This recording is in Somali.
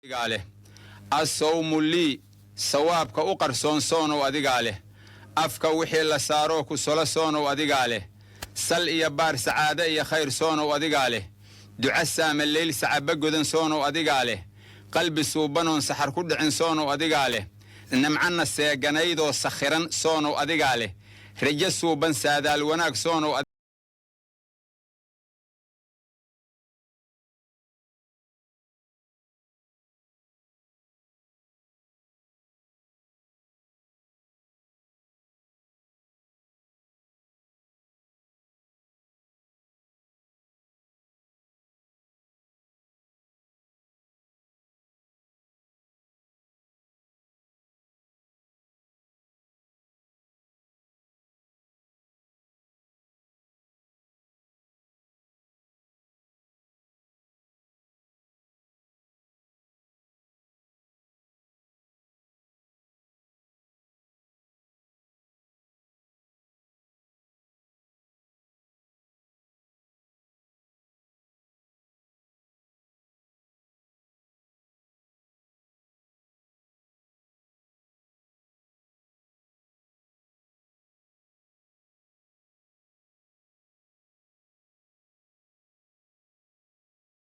adigaale asawmu lii sawaabka u qarsoon soonow adigaa leh afka wixii la saaroo ku solo soonow adigaa leh sal iyo baar sacaado iyo khayr soonow adigaa leh duca saama leyl sacaba godan soonow adigaa leh qalbi suubanoon saxar ku dhicin soonow adigaa leh nimcanna seeganaydoo sakhiran soonow adigaa leh rajo suuban saadaal wanaag soonow